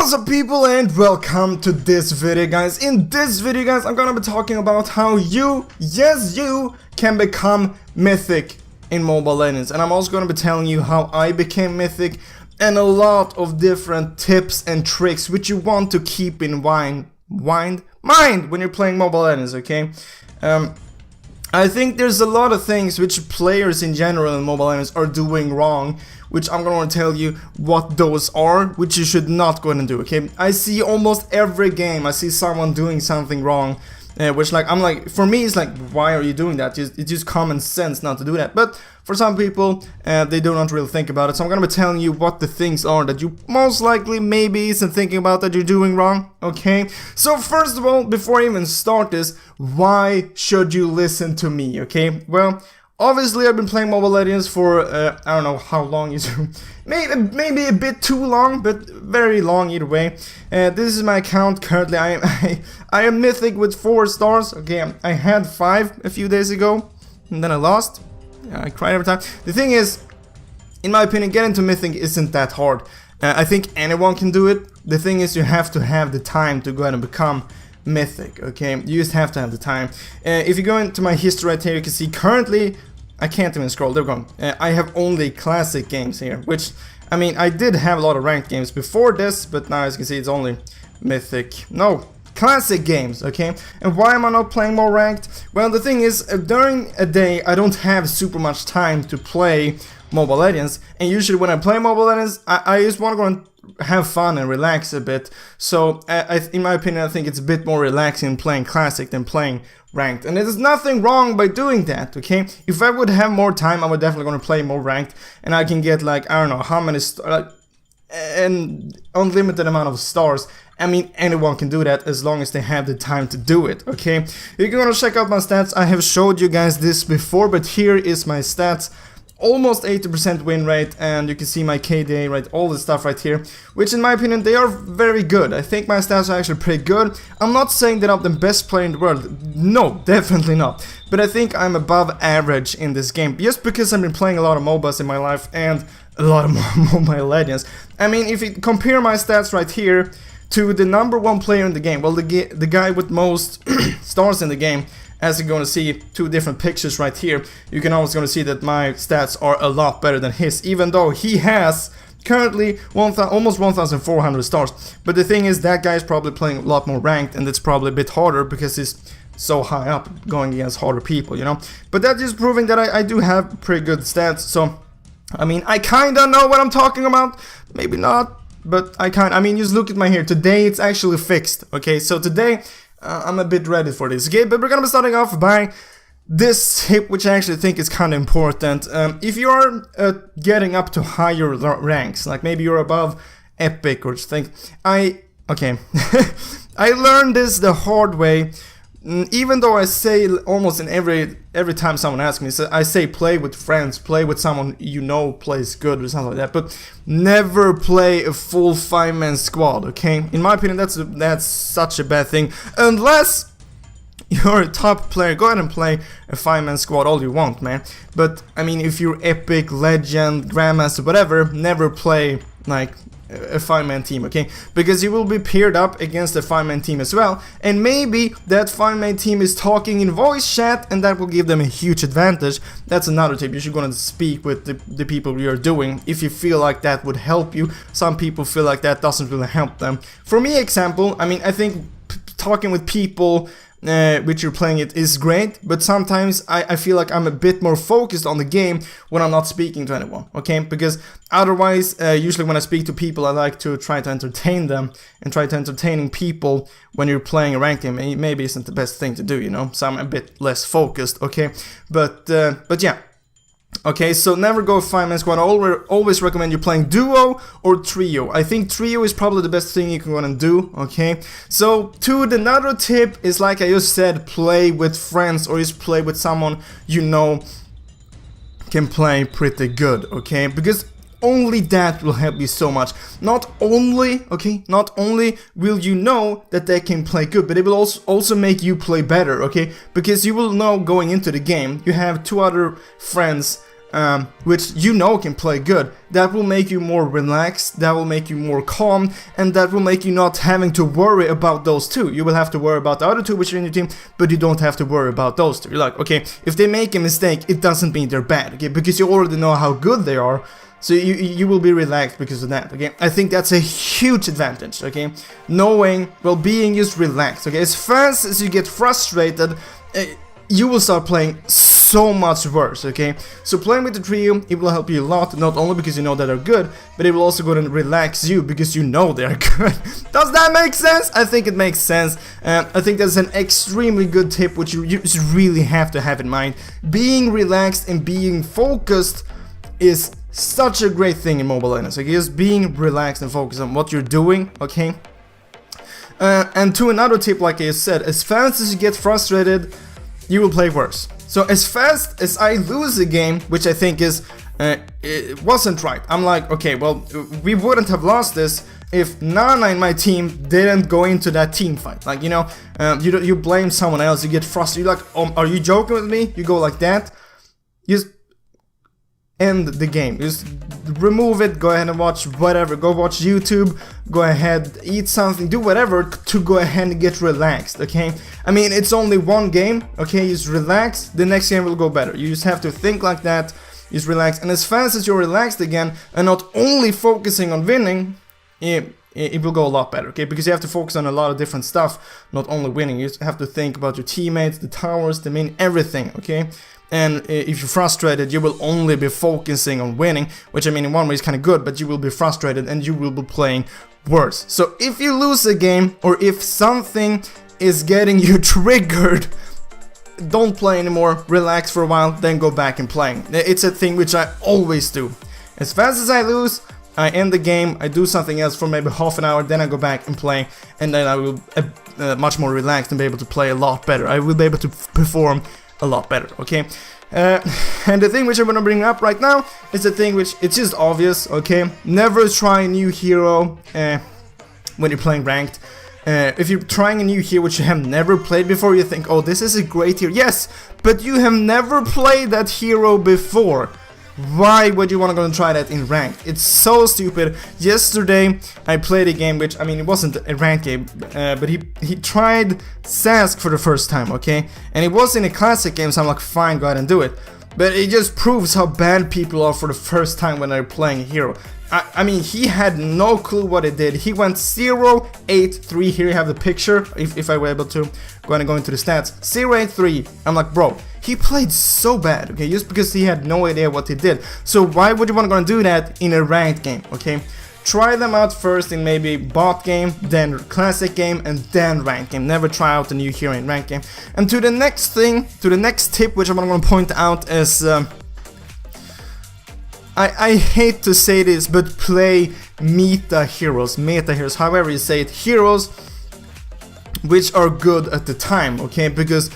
What's up people and welcome to this video guys. In this video guys I'm gonna be talking about how you, yes you, can become mythic in Mobile Legends. And I'm also gonna be telling you how I became mythic and a lot of different tips and tricks which you want to keep in mind when you're playing Mobile Legends, okay? I think there's a lot of things which players in general in Mobile Legends are doing wrong, which I'm gonna tell you what those are, which you should not go and do, okay? I see almost every game, I see someone doing something wrong, which for me it's like, why are you doing that? It's just common sense not to do that. But for some people, they do not really think about it. So I'm gonna be telling you what the things are that you most likely maybe isn't thinking about that you're doing wrong, okay? So first of all, before I even start this, why should you listen to me, okay? Well, obviously I've been playing Mobile Legends for, I don't know how long is maybe a bit too long, but very long either way. This is my account currently. I am mythic with 4 stars, okay? I had 5 a few days ago, and then I lost. I cried every time. The thing is, in my opinion, getting to mythic isn't that hard. I think anyone can do it. The thing is, you have to have the time to go ahead and become mythic, okay? You just have to have the time. If you go into my history right here, you can see currently, I can't even scroll, there we go. I have only classic games here, which, I mean, I did have a lot of ranked games before this, but now as you can see, it's only mythic. No, classic games, okay? And why am I not playing more ranked? Well, the thing is, during a day, I don't have super much time to play Mobile Legends, and usually when I play Mobile Legends, I just want to go and have fun and relax a bit. So, in my opinion, I think it's a bit more relaxing playing classic than playing ranked, and there's nothing wrong by doing that, okay? If I would have more time, I would definitely gonna play more ranked, and I can get like, I don't know how many an unlimited amount of stars. I mean, anyone can do that as long as they have the time to do it, okay? You can go check out my stats. I have showed you guys this before, but here is my stats. Almost 80% win rate, and you can see my KDA, right, all the stuff right here, which in my opinion, they are very good. I think my stats are actually pretty good. I'm not saying that I'm the best player in the world, no, definitely not. But I think I'm above average in this game, just because I've been playing a lot of MOBAs in my life, and a lot of Mobile Legends. I mean, if you compare my stats right here to the #1 player in the game, well, the guy with most stars in the game, as you're going to see 2 different pictures right here, you can always going to see that my stats are a lot better than his, even though he has currently almost 1,400 stars. But the thing is, that guy's probably playing a lot more ranked, and it's probably a bit harder because he's so high up going against harder people, you know. But that's just proving that I do have pretty good stats. So, I mean, I kinda know what I'm talking about. Maybe not, but I mean, just look at my here. Today it's actually fixed, okay? So today, I'm a bit ready for this, okay? But we're gonna be starting off by this tip, which I actually think is kind of important. If you are getting up to higher ranks, like maybe you're above Epic or something, okay, I learned this the hard way. Even though I say almost in every time someone asks me, so I say play with friends, play with someone you know plays good or something like that, but never play a full 5-man squad, okay? In my opinion, that's such a bad thing. Unless you're a top player, go ahead and play a 5-man squad all you want, man. But I mean, if you're Epic, Legend, Grandmaster, whatever, never play like a 5-man team, okay? Because you will be paired up against a 5-man team as well, and maybe that 5-man team is talking in voice chat, and that will give them a huge advantage. That's another tip. You should go and speak with the people you're doing if you feel like that would help you. Some people feel like that doesn't really help them. For me, example, I mean, I think talking with people which you're playing it is great, but sometimes I feel like I'm a bit more focused on the game when I'm not speaking to anyone, okay? Because otherwise, usually when I speak to people, I like to try to entertain them, and try to entertaining people when you're playing a ranked game maybe isn't the best thing to do, you know? So I'm a bit less focused, okay? But yeah. Okay, so never go 5-man squad. I always recommend you playing duo or trio. I think trio is probably the best thing you can go and do, okay? So, another tip is, like I just said, play with friends or just play with someone you know can play pretty good, okay? Because only that will help you so much. Not only will you know that they can play good, but it will also make you play better, okay? Because you will know going into the game, you have 2 other friends which you know can play good, that will make you more relaxed, that will make you more calm, and that will make you not having to worry about those two. You will have to worry about the other two which are in your team, but you don't have to worry about those two. You're like, okay, if they make a mistake, it doesn't mean they're bad, okay, because you already know how good they are, so you will be relaxed because of that, okay. I think that's a huge advantage, okay, knowing, well, being just relaxed, okay. As fast as you get frustrated, you will start playing so much worse, okay. So playing with the trio, it will help you a lot, not only because you know that they're good, but it will also go and relax you because you know they're good. Does that make sense? I think it makes sense. I think that's an extremely good tip which you just really have to have in mind. Being relaxed and being focused is such a great thing in Mobile Legends, okay. Just being relaxed and focused on what you're doing, okay. And to another tip, like I said, as fast as you get frustrated, you will play worse. So as fast as I lose a game, which I think is, it wasn't right. I'm like, okay, well, we wouldn't have lost this if Nana and my team didn't go into that team fight. Like, you know, you blame someone else, you get frustrated, you're like, oh, are you joking with me? You go like that, you just end the game. Just remove it, go ahead and watch whatever, go watch YouTube, go ahead, eat something, do whatever to go ahead and get relaxed, okay? I mean, it's only one game, okay? Just relax, the next game will go better. You just have to think like that, just relax, and as fast as you're relaxed again, and not only focusing on winning, it will go a lot better, okay? Because you have to focus on a lot of different stuff, not only winning. You have to think about your teammates, the towers, the main, everything, okay? And if you're frustrated, you will only be focusing on winning, which I mean in one way is kind of good, but you will be frustrated and you will be playing worse. So if you lose a game, or if something is getting you triggered, don't play anymore, relax for a while, then go back and play. It's a thing which I always do. As fast as I lose, I end the game, I do something else for maybe half an hour, then I go back and play, and then I will much more relaxed and be able to play a lot better. I will be able to perform a lot better, okay? And the thing which I'm gonna bring up right now is the thing which, it's just obvious, okay? Never try a new hero when you're playing ranked. If you're trying a new hero which you have never played before, you think, oh, this is a great hero. Yes, but you have never played that hero before. Why would you want to go and try that in ranked? It's so stupid. Yesterday I played a game which, I mean, it wasn't a ranked game, but he tried Sask for the first time, okay? And it was in a classic game, so I'm like, fine, go ahead and do it. But it just proves how bad people are for the first time when they're playing a hero. I mean, he had no clue what it did. He went 0-8-3. Here you have the picture, if I were able to go into the stats. 0-8-3. I'm like, bro, he played so bad, okay, just because he had no idea what he did. So why would you want to go and do that in a ranked game, okay? Try them out first in maybe bot game, then classic game, and then ranked game. Never try out a new hero in ranked game. And to the next thing, to the next tip, which I'm going to point out is, I hate to say this, but play meta heroes, however you say it, heroes which are good at the time, okay? Because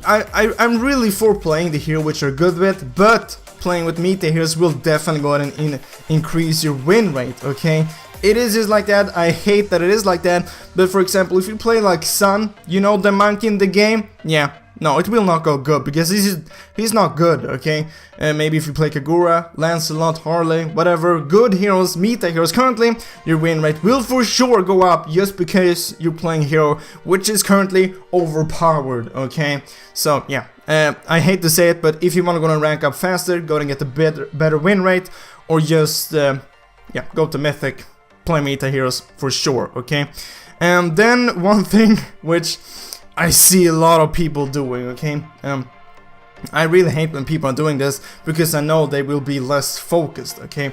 I'm really for playing the hero which are good with, but playing with meta heroes will definitely go ahead and increase your win rate, okay? It is just like that. I hate that it is like that, but for example, if you play like Sun, you know, the monkey in the game, yeah, no, it will not go good because he's not good, okay? Maybe if you play Kagura, Lancelot, Harley, whatever, good heroes, meta heroes, currently your win rate will for sure go up just because you're playing a hero which is currently overpowered, okay? So yeah, I hate to say it, but if you want to go and rank up faster, go and get a better win rate, or just yeah, go to Mythic, play meta heroes for sure, okay? And then one thing which I see a lot of people doing, okay? I really hate when people are doing this because I know they will be less focused, okay?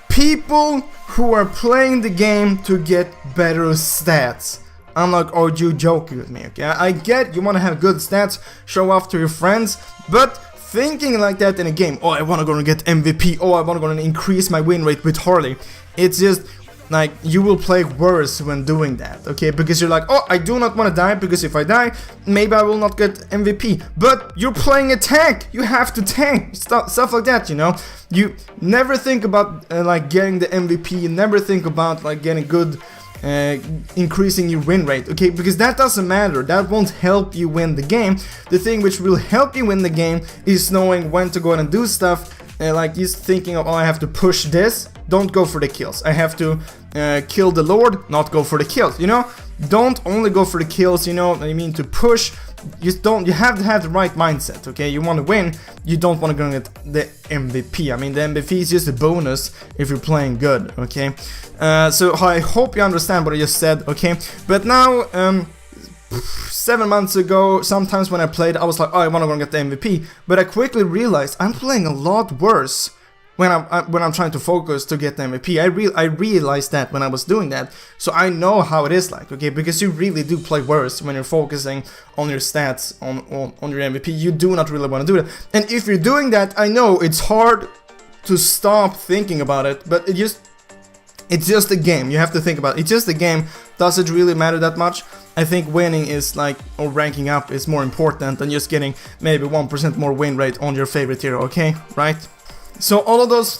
People who are playing the game to get better stats. I'm like, are you joking with me, okay? I get you want to have good stats, show off to your friends, but thinking like that in a game, oh, I want to go and get MVP, oh, I want to go and increase my win rate with Harley, it's just like, you will play worse when doing that, okay? Because you're like, oh, I do not want to die, because if I die, maybe I will not get MVP. But you're playing a tank, you have to tank, stuff like that, you know? You never think about, like, getting the MVP, you never think about, like, getting good increasing your win rate, okay? Because that doesn't matter, that won't help you win the game. The thing which will help you win the game is knowing when to go and do stuff, like just thinking of, oh, I have to push this, don't go for the kills. I have to kill the Lord, not go for the kills, you know? Don't only go for the kills, you know, I mean to push. You have to have the right mindset, okay? You want to win, you don't want to go get the MVP. I mean, the MVP is just a bonus if you're playing good, okay? So I hope you understand what I just said, okay? But now, 7 months ago, sometimes when I played, I was like, oh, I want to go get the MVP. But I quickly realized I'm playing a lot worse when I'm trying to focus to get the MVP. I realized that when I was doing that, so I know how it is like, okay? Because you really do play worse when you're focusing on your stats on your MVP. You do not really want to do that, and if you're doing that, I know it's hard to stop thinking about it, but it's just a game. You have to think about it. It's just a game. Does it really matter that much? I think winning is like, or ranking up is more important than just getting maybe 1% more win rate on your favorite hero, okay? Right? So all of those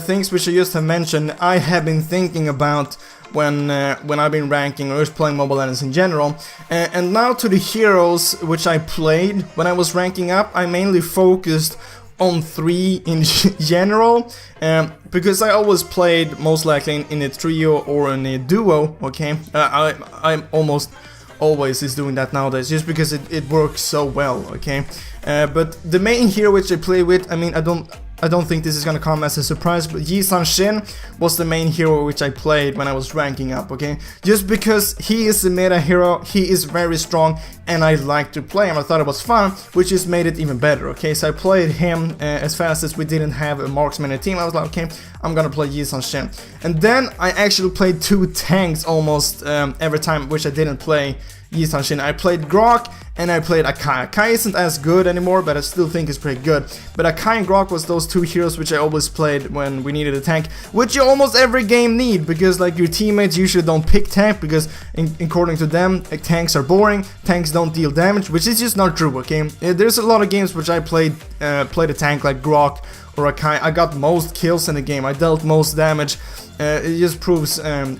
things which I just have mentioned, I have been thinking about when I've been ranking or just playing Mobile Legends in general. And now to the heroes which I played when I was ranking up, I mainly focused on 3 in general, because I always played most likely in a trio or in a duo, okay? I'm almost always is doing that nowadays, just because it works so well, okay? But the main hero which I play with, I mean, I don't think this is gonna come as a surprise, but Yi Sun-shin was the main hero which I played when I was ranking up, okay? Just because he is a meta hero, he is very strong, and I like to play him. I thought it was fun, which just made it even better, okay? So I played him as fast as we didn't have a marksman in the team. I was like, okay, I'm gonna play Yi Sun-shin. And then I actually played 2 tanks almost every time, which I didn't play Yi Sun-shin. I played Grok and I played Akai. Akai isn't as good anymore, but I still think it's pretty good. But Akai and Grok was those 2 heroes which I always played when we needed a tank, which you almost every game need, because like your teammates usually don't pick tank, because according to them, tanks are boring, tanks don't deal damage, which is just not true, okay? There's a lot of games which I played a tank like Grok or Akai. I got most kills in the game, I dealt most damage. It just proves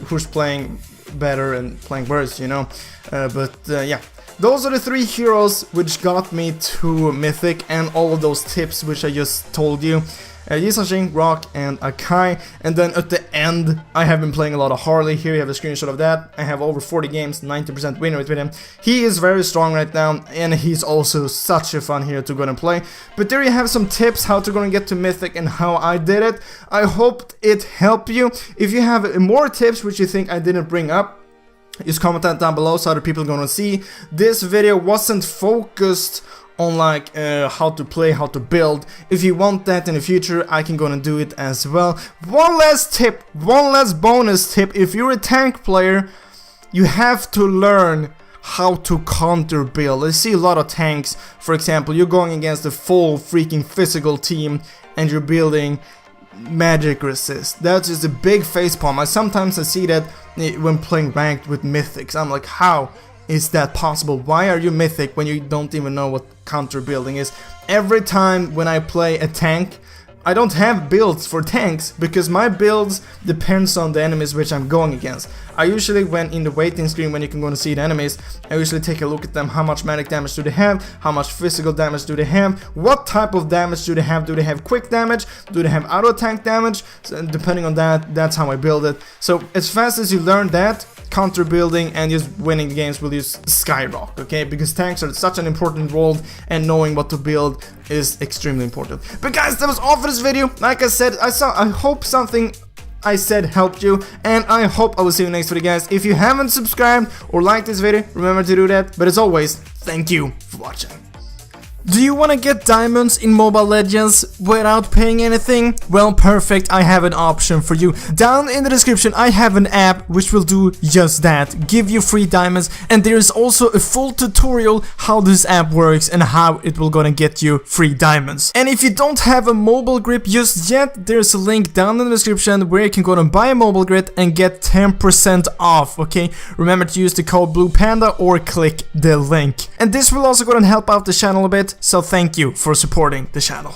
who's playing better and playing worse, you know? Yeah, those are the 3 heroes which got me to Mythic, and all of those tips which I just told you. Yi Sun-shin, Grok, and Akai. And then at the end, I have been playing a lot of Harley. Here you have a screenshot of that. I have over 40 games, 90% win rate with him. He is very strong right now, and he's also such a fun hero to go and play. But there you have some tips how to go and get to Mythic and how I did it. I hope it helped you. If you have more tips which you think I didn't bring up, just comment that down below so other people are gonna see. This video wasn't focused on like how to play, how to build. If you want that in the future, I can go and do it as well. One last tip, one last bonus tip. If you're a tank player, you have to learn how to counter build. I see a lot of tanks, for example, you're going against a full freaking physical team and you're building magic resist. That's just a big facepalm. Sometimes I see that when playing ranked with mythics. I'm like, how is that possible? Why are you mythic when you don't even know what counter building is? Every time when I play a tank, I don't have builds for tanks because my builds depends on the enemies which I'm going against. I usually, when in the waiting screen when you can go and see the enemies, I usually take a look at them. How much magic damage do they have? How much physical damage do they have? What type of damage do they have? Do they have quick damage? Do they have auto attack damage? So depending on that, that's how I build it. So as fast as you learn that, counter building and just winning the games will just skyrocket, okay? Because tanks are such an important role and knowing what to build is extremely important. But guys, that was all for this video. Like I said, I hope something I said helped you, and I hope I will see you next video, guys. If you haven't subscribed or liked this video, remember to do that. But as always, thank you for watching. Do you want to get diamonds in Mobile Legends without paying anything? Well, perfect, I have an option for you. Down in the description I have an app which will do just that, give you free diamonds, and there is also a full tutorial how this app works and how it will gonna get you free diamonds. And if you don't have a mobile grip just yet, there's a link down in the description where you can go and buy a mobile grip and get 10% off, okay? Remember to use the code BluePanda or click the link. And this will also go and help out the channel a bit. So thank you for supporting the channel.